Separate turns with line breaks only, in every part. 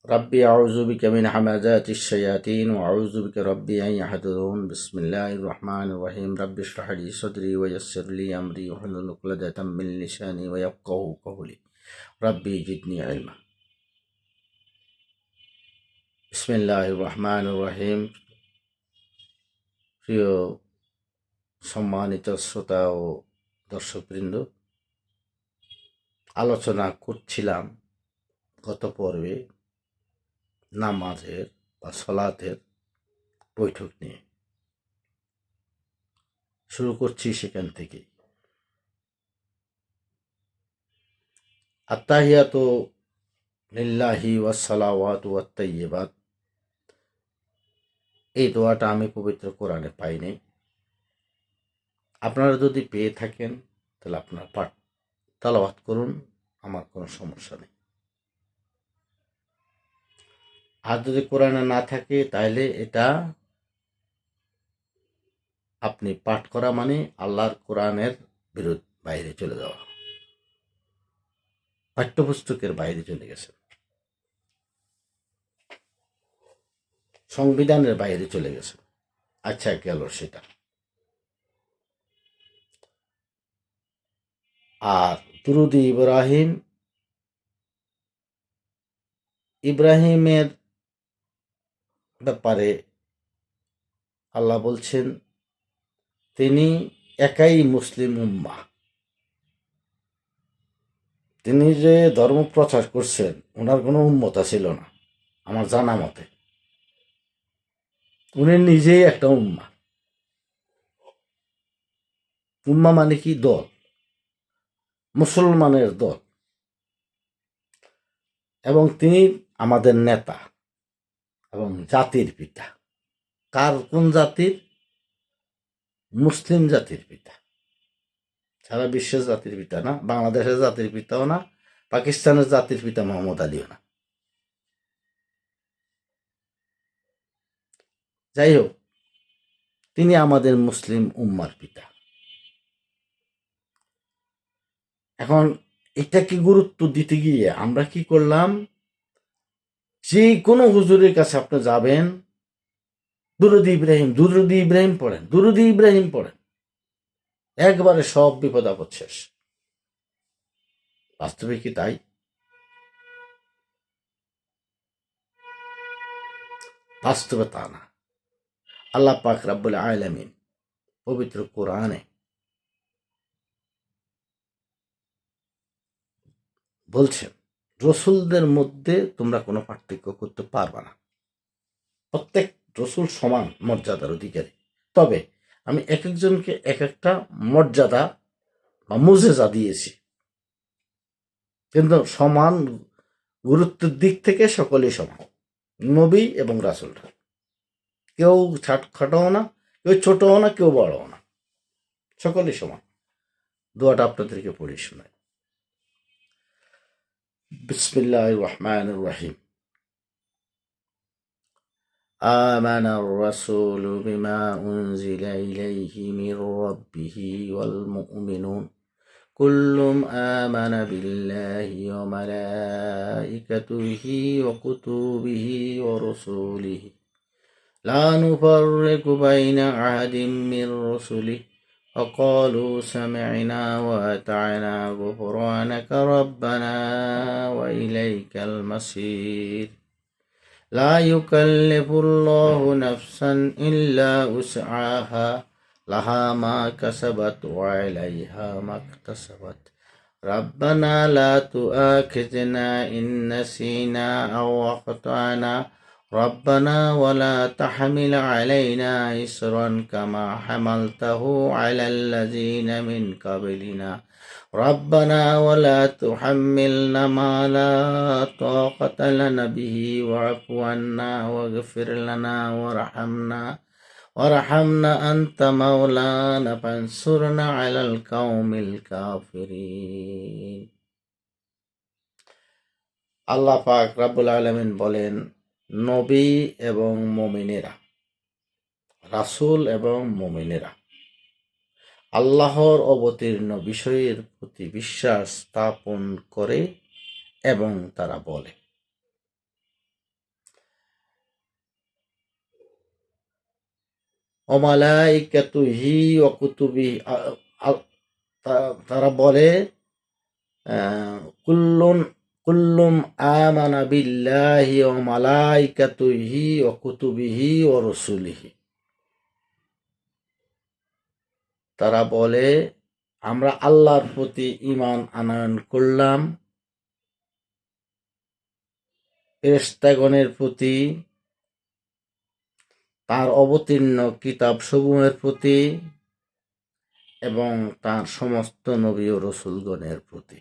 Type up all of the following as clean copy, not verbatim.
ربي أعوذ بك من همزات الشياطين وأعوذ بك ربي أن يحضرون بسم الله الرحمن الرحيم رب اشرح لي صدري ويسر لي أمري واحلل عقدة من لساني ويفقهوا قولي ربي زدني علما بسم الله الرحمن الرحيم প্রিয় সম্মানিত শ্রোতা ও দর্শকবৃন্দ, আলোচনা করছিলাম গত পর্বে নামাজের বা সলাতের বৈঠক নিয়ে। শুরু করছি সেখান থেকে। আত্তাহিয়াতু লিল্লাহি ওয়াসসালাওয়াতু ওয়াত-তাইয়্যিবাত, এই দোয়াটা আমি পবিত্র কোরআনে পাইনি। আপনারা যদি পেয়ে থাকেন তাহলে আপনারা তেলাওয়াত করুন, আমার কোনো সমস্যা নেই। আর যদি কোরআনে না থাকে তাহলে এটা আপনি পাঠ করা মানে আল্লাহর কোরআনের বাইরে চলে যাওয়া, পাঠ্যপুস্তকের বাইরে চলে গেছে, সংবিধানের বাইরে চলে গেছে। আচ্ছা, গেল সেটা। আর দুরুদি ইব্রাহিমের ব্যাপারে আল্লাহ বলছেন তিনি একাই মুসলিম উম্মাহ। তিনি যে ধর্ম প্রচার করছেন ওনার কোনো উম্মতা ছিল না আমার জানা মতে। উনি নিজেই একটা উম্মা। উম্মা মানে কি? দল, মুসলমানের দল। এবং তিনি আমাদের নেতা এবং জাতির পিতা। কার? কোন জাতির? মুসলিম জাতির পিতা। সারা বিশ্বের জাতির পিতা না, বাংলাদেশের জাতির পিতাও না, পাকিস্তানের জাতির পিতা মোহাম্মদ আলীও না। যাই হোক, তিনি আমাদের মুসলিম উম্মার পিতা। এখন এটাকে গুরুত্ব দিতে গিয়ে আমরা কি করলাম, যে কোনো হুজুরের কাছে আপনি যাবেন, দুরুদ ইব্রাহিম পড়েন, দুরুদ ইব্রাহিম পড়েন, একবারে সব বিপদ আপদ শেষ। বাস্তবে কি তাই? বাস্তবে তা না। আল্লাহ পাক রব্বুল আলামিন পবিত্র কোরআনে বলছেন রসুলদের মধ্যে তোমরা কোনো পার্থক্য করতে পারবে না। প্রত্যেক রসুল সমান মর্যাদার অধিকারী। তবে আমি এক একজনকে এক একটা মর্যাদা বা মুজেজা দিয়েছি, কিন্তু সমান গুরুত্বের দিক থেকে সকলেই সমান, নবী এবং রাসূলরা। কেউ খাটোও না, কেউ ছোটও না, কেউ বড়ও না, সকলেই সমান। দোয়াটা আপনাদেরকে পড়ে শোনাই। বিসমিল্লাহির রহমানির রহিম। آمن الرسول بما أنزل إليه من ربه والمؤمنون كل آمن بالله وملائكته وكتبه ورسله لا نفرق بين أحد من رسله وقالوا سمعنا وأطعنا غفرانك ربنا وإليك المصير لا يكلف الله نفسا إلا وسعها لها ما كسبت وعليها ما اكتسبت ربنا لا تؤاخذنا إن نسينا أو أخطأنا ربنا ولا تحمل علينا إصرا كما حملته على الذين من قبلنا ربنا ولا تحملنا ما لا طاقة لنا به واعف عنا واغفر لنا وارحمنا أنت مولانا فانصرنا على القوم الكافرين। আল্লাহ পাক রব্বুল আলামিন বলেন, নবী এবং মুমিনেরা, রাসূল এবং মুমিনেরা আল্লাহর অবতীর্ণ বিষয়ের প্রতি বিশ্বাস স্থাপন করে এবং তারা বলে, ওয়া মালাইকাতুহি ওয়া কুতুবিহি, তারা বলে কুল্লুন কুল্লুম আমানা বিল্লাহি ওয়া মালাইকাতুহি ওয়া কুতুবিহি ওয়া রুসুলিহি। তারা বলে আমরা আল্লাহর প্রতি ঈমান আনয়ন করলাম, ফেরেশতাগণের প্রতি, তার অবতীর্ণ কিতাব সমূহের প্রতি এবং তার সমস্ত নবী ও রসুলগণের প্রতি।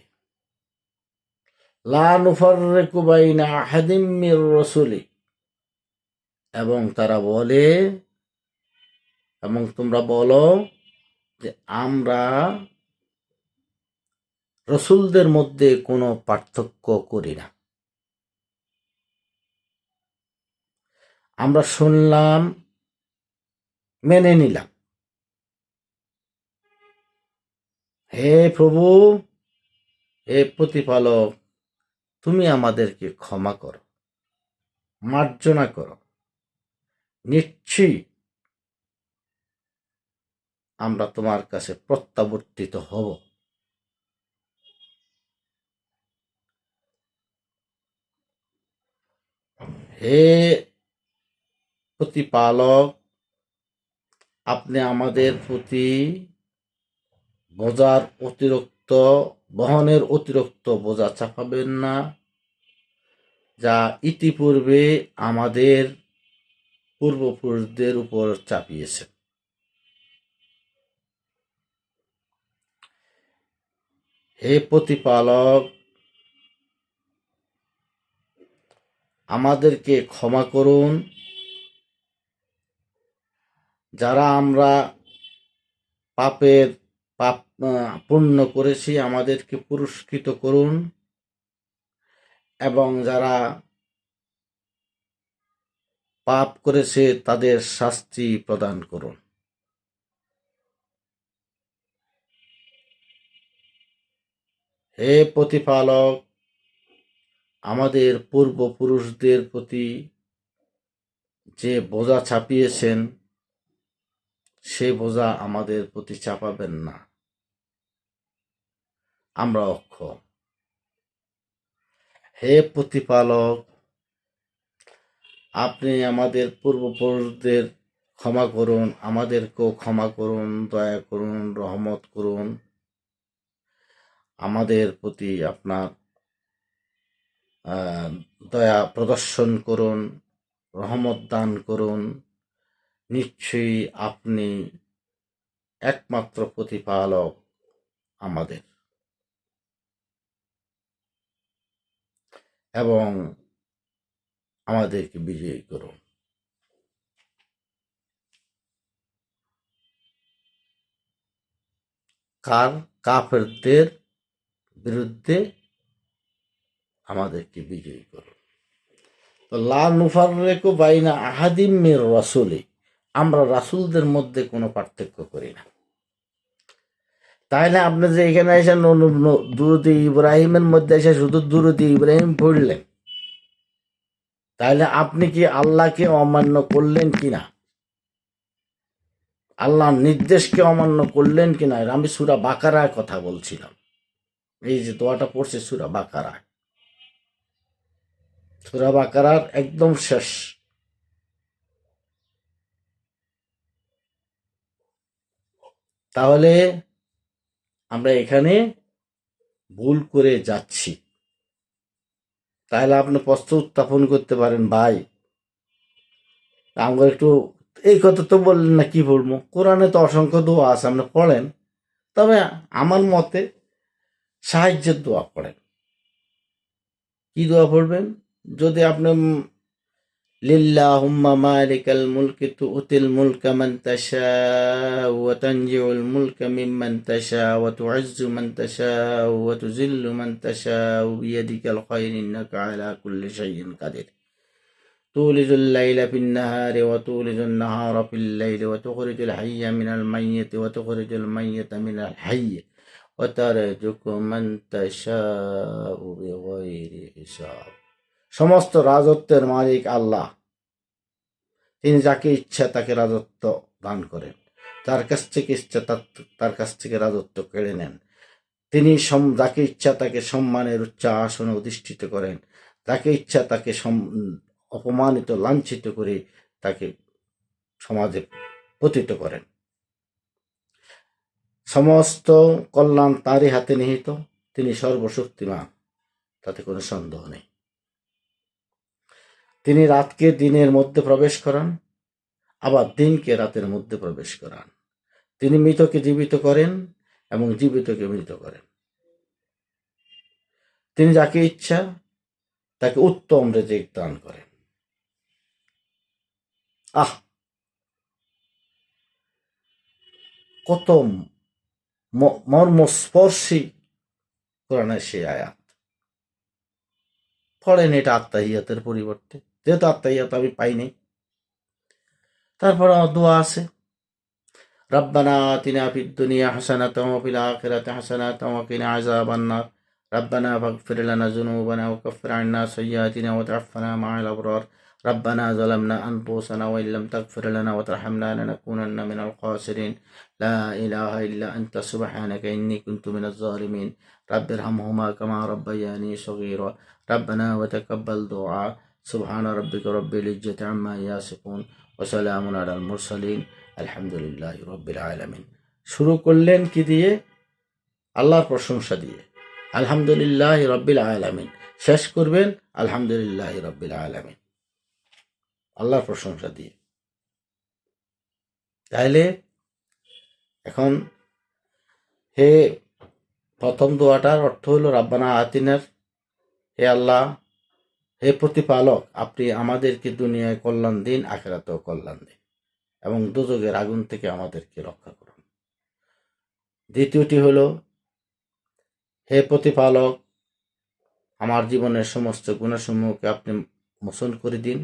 লা নুফাররিকু বাইনা আহাদিম মির রসুলি, এবং তারা বলে এবং তোমরা বলো যে আমরা রসুলদের মধ্যে কোনো পার্থক্য করি না। আমরা শুনলাম, মেনে নিলাম। হে প্রভু, হে প্রতিপালক, তুমি আমাদেরকে ক্ষমা করো, মার্জনা করো। নিশ্চয়ই আমরা তোমার কাছে প্রত্যাবর্তিত হব। হে প্রতিপালক, আপনি আমাদের প্রতি বহনের অতিরিক্ত বোঝা চাপাবেন না, যা ইতিপূর্বে আমাদের পূর্বপুরুষদের উপর চাপিয়েছেন। হে প্রতিপালক, আমাদেরকে ক্ষমা করুন, যারা আমরা পাপ পুণ্য করেছি আমাদেরকে পুরস্কৃত করুন, এবং যারা পাপ করেছে তাদের শাস্তি প্রদান করুন। হে প্রতিপালক, আমাদের পূর্বপুরুষদের প্রতি যে বোঝা চাপিয়েছেন সে বোঝা আমাদের প্রতি চাপাবেন না, আমরা অক্ষম। হে প্রতিপালক, আপনি আমাদের পূর্বপুরুষদের ক্ষমা করুন, আমাদেরকেও ক্ষমা করুন, দয়া করুন, রহমত করুন। আমাদের প্রতি আপনার দয়া প্রদর্শন করুন, রহমত দান করুন। নিশ্চয়ই আপনি একমাত্র প্রতিপালক আমাদের, এবং আমাদেরকে বিজয়ী করুন। কাফেরদের বিরুদ্ধে আমাদেরকে বিজয়ী করুন। লা নুফাররিকু বাইনা আহাদিম মির রাসূলি, আমরা রাসূলদের মধ্যে কোনো পার্থক্য করি না। তাহলে আপনি যে এখানে এসে দুরুদ ইব্রাহিমের মধ্যে এসে শুধু দুরুদ ইব্রাহিম পড়লেন, তাহলে আপনি কি আল্লাহকে অমান্য করলেন কিনা, আল্লাহর নির্দেশকে অমান্য করলেন কিনা? আমি সূরা বাকারার কথা বলছিলাম। এই যে দোয়াটা পড়ছে সূরা বাকারার একদম শেষ। তাহলে আমরা এখানে ভুল করে যাচ্ছি। তাহলে আপনি প্রশ্ন উত্থাপন করতে পারেন, ভাই আমরা একটু এই কথা তো বললেন না, কি পড়বো? কোরআনে তো অসংখ্য দোয়া আছে, আপনি পড়েন। তবে আমার মতে সাহায্যের দোয়া পড়েন। কি দোয়া পড়বেন? যদি আপনি লিল্লাহুম্মা মালিকাল মুলকি তু'তিল মুলকা মান তাশাউ ওয়া তানজিউল মুলকা মিম্মান তাশাউ ওয়া তু'ইজ্জু মান তাশাউ ওয়া তুযিল্লু মান তাশাউ বিয়াদিকাল খায়র ইন্নাকা আলা কুল্লি শাইইন কাদির তুলিজুল লাইলা ফিন নাহারি ওয়া তুলিজুন নাহারা ফিল লাইলি ওয়া তুখরিজুল হাইয়্যা মিনাল মাইয়্যিতি ওয়া তুখরিজুল মাইয়্যিতা মিনাল হাইয়্যি ওয়া তারযুকু মান তাশাউ বিগাইরি হিসাব। সমস্ত রাজত্বের মালিক আল্লাহ, তিনি যাকে ইচ্ছা তাকে রাজত্ব দান করেন, যার কাছ থেকে ইচ্ছা তার কাছ থেকে রাজত্ব কেড়ে নেন। তিনি যাকে ইচ্ছা তাকে সম্মানের উচ্চ আসনে অধিষ্ঠিত করেন, যাকে ইচ্ছা তাকে অপমানিত লাঞ্ছিত করে তাকে সমাজে পতিত করেন। সমস্ত কল্যাণ তারই হাতে নিহিত, তিনি সর্বশক্তিমান, তাতে কোনো সন্দেহ নেই। তিনি রাতকে দিনের মধ্যে প্রবেশ করান, আবার দিনকে রাতের মধ্যে প্রবেশ করান। তিনি মৃতকে জীবিত করেন এবং জীবিতকে মৃত করেন। তিনি যাকে ইচ্ছা তাকে উত্তম রিজিক দান করেন। কত মর্মস্পর্শী কোরআনের সেই আয়াত। পড়েন এটা আত্মাহিয়াতের পরিবর্তে, যেহেতু আত্মাহিয়াত আমি পাইনি। তারপর আমার দোয়া আছে, রব্বানা আতিনা ফিদ দুনিয়া হাসানাতাও ওয়া ফিল আখিরাতি হাসানাতাও ওয়া কিনা আযাবান নার, রব্বানা ফাগফির লানা যুনুবানা ওয়া কাফির আন্না সাইয়্যাতিনা ওয়া তাওফানা মা'আল আবরার, রব্বানা যালামনা আনফুসানা ওয়া ইল্লাম তাগফির লানা ওয়া তারহামনা লানাকুনান্না মিনাল খাসিরিন, লা ইলাহা ইল্লা আনতা সুবহানাকা ইন্নী কুনতু মিনাজ জালিমিন, রাব্বিরহামহুমা কামা রাব্বায়ানি সগীরা, রব্বানা ওয়া তাকাব্বাল দুআ, সুবহানা রাব্বিকা রাব্বিল ইজ্জাতি আম্মা ইয়াসিফুন ওয়া সালামুন আলাল মুরসালিন, আলহামদুলিল্লাহি রাব্বিল আলামিন। শুরু করলেন কি দিয়ে? আল্লাহর প্রশংসা দিয়ে, আলহামদুলিল্লাহি রাব্বিল আলামিন। শেষ করবেন আলহামদুলিল্লাহি রাব্বিল আলামিন, আল্লাহর প্রশংসা দিয়ে। তাইলে এখন হে প্রথম দোয়াটার অর্থ হলো রাব্বানা আতিনার, হে আল্লাহ, হে প্রতিপালক, আপনি আমাদেরকে দুনিয়ায় কল্যাণ দিন, আখিরাতেও কল্যাণ দিন এবং দোজখের আগুন থেকে আমাদেরকে রক্ষা করুন। দ্বিতীয়টি হলো, হে প্রতিপালক, আমার জীবনের সমস্ত গুণসমূহকে আপনি মোচন করে দিন,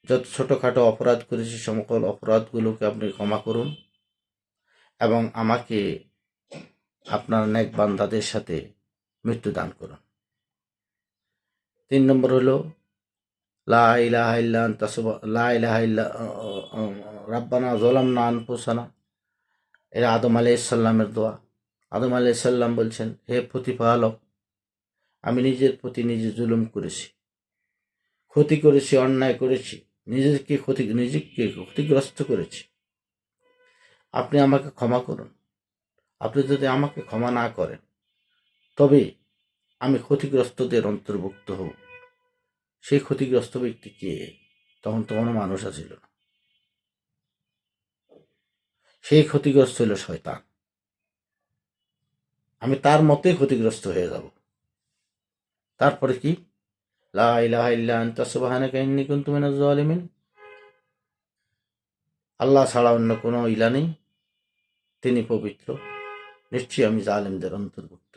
যত ছোটোখাটো অপরাধ করেছি সকল অপরাধগুলোকে আপনি ক্ষমা করুন এবং আমাকে আপনার নেক বান্দাদের সাথে মৃত্যু দান করুন। 3 নম্বর হলো লা ইলাহা ইল্লা আনতা রাব্বানা যালামনা আনফুসানা, এরা আদম আলাইহিস সালামের দোয়া। আদম আলাইহিস সালাম বলছেন, হে প্রতিপালক, আমি নিজের প্রতি নিজে জুলুম করেছি, ক্ষতি করেছি, অন্যায় করেছি, নিজেকে ক্ষতিগ্রস্ত করেছি, আপনি আমাকে ক্ষমা করুন। আপনি যদি আমাকে ক্ষমা না করেন তবে আমি ক্ষতিগ্রস্তদের অন্তর্ভুক্ত হব। সেই ক্ষতিগ্রস্ত ব্যক্তি কে? তখন তো কোনো মানুষ ছিল না, সেই ক্ষতিগ্রস্ত হলো শয়তান। আমি তার মতোই ক্ষতিগ্রস্ত হয়ে যাব। তারপরে কি? লা ইলাহা ইল্লা আনতা সুবহানাকা ইন্নী কুনতু মিনাজ জালিমিন, আল্লাহ ছাড়া অন্য কোনো ইলা নেই, তিনি পবিত্র, নিশ্চয়ই আমি জালেমদের অন্তর্ভুক্ত।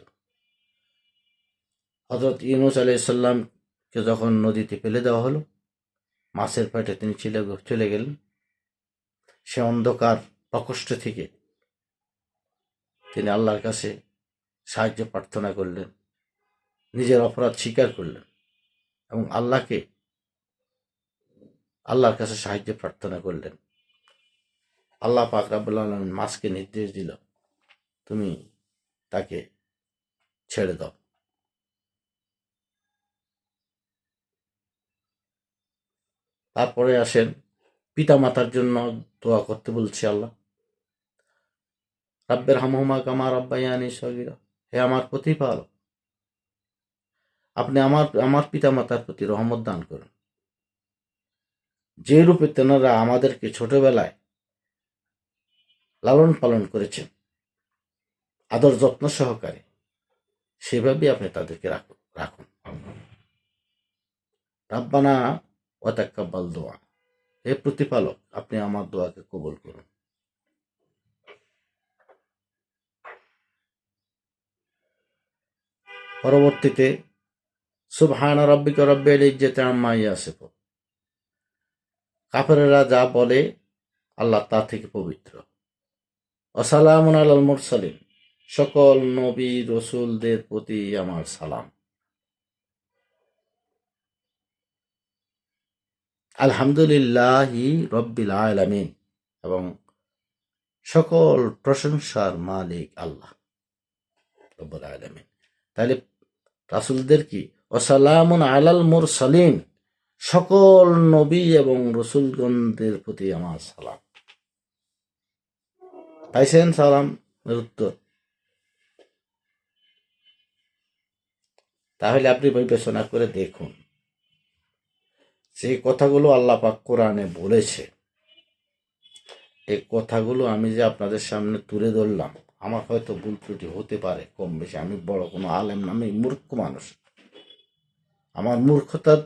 হযরত ইউনূস আলাইহিস সালামকে যখন নদীতে ফেলে দেওয়া হলো, মাছের পেটে তিনি চলে গেলেন। সে অন্ধকার প্রকোষ্ঠ থেকে তিনি আল্লাহর কাছে সাহায্য প্রার্থনা করলেন, নিজের অপরাধ স্বীকার করলেন এবং আল্লাহর কাছে সাহায্য প্রার্থনা করলেন। আল্লাহ পাক রব্বুল আলামিন মাছকে নির্দেশ দিল, তুমি তাকে ছেড়ে দাও। তারপরে আসেন পিতা মাতার জন্য দোয়া করতে বলছে আল্লাহ, রাব্বিরহামহুমা কামা রাব্বায়ানি সগীরা, হে আমার প্রতিপালক, আপনি আমার পিতা মাতার প্রতি রহমত দান করুন, যে রূপে তেনারা আমাদেরকে ছোটবেলায় লালন পালন করেছেন আদর যত্ন সহকারে, সেভাবেই আপনি তাদেরকে রাখুন। রাব্বানা ওয়া তাকাব্বাল দোয়া, হে প্রতিপালক, আপনি আমার দোয়াকে কবুল করুন। পরবর্তীতে সুবহানা রাব্বিকা রাব্বিল ইজ্জাতি আম্মা ইয়াসিফুন, কাফেরেরা যা বলে আল্লাহ তা থেকে পবিত্র। ওয়াসালামুন আলাল মুরসালিন, সকল নবী রসুলদের প্রতি আমার সালাম। আলহামদুলিল্লাহি রাব্বিল আলামিন, এবং সকল প্রশংসার মালিক আল্লাহ রব্বুল আলামিন। তাহলে রাসূলদের কি ওয়াসালামুন আলাল মুরসালিন, সকল নবী এবং রসুলগণদের প্রতি আমার সালাম। পাইছেন সালামের উত্তর? তাহলে আপনি বিবেচনা করে দেখুন, যে কথাগুলো আল্লাহ পাক কোরআনে বলেছে, এই কথাগুলো আমি যে আপনাদের সামনে তুলে ধরলাম, আমার হয়তো ভুল ত্রুটি হতে পারে কম বেশি, আমি বড় কোনো আলেম না, আমি মূর্খ মানুষ। আমার মূর্খতার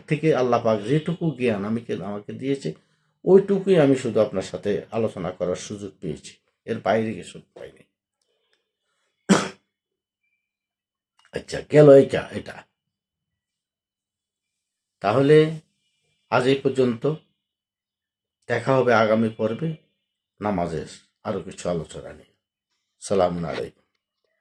থেকে আল্লাহ পাক যেটুকু জ্ঞান আমাকে দিয়েছে, ওইটুকুই আমি শুধু আপনার সাথে আলোচনা করার সুযোগ পেয়েছি, এর বাইরে কিছু পাইনি। আচ্ছা, গেল এটা। তাহলে আজ এই পর্যন্ত, দেখা হবে আগামী পর্বে নামাজের আরো কিছু আলোচনা নিয়ে। সালামুন আলাইকুম।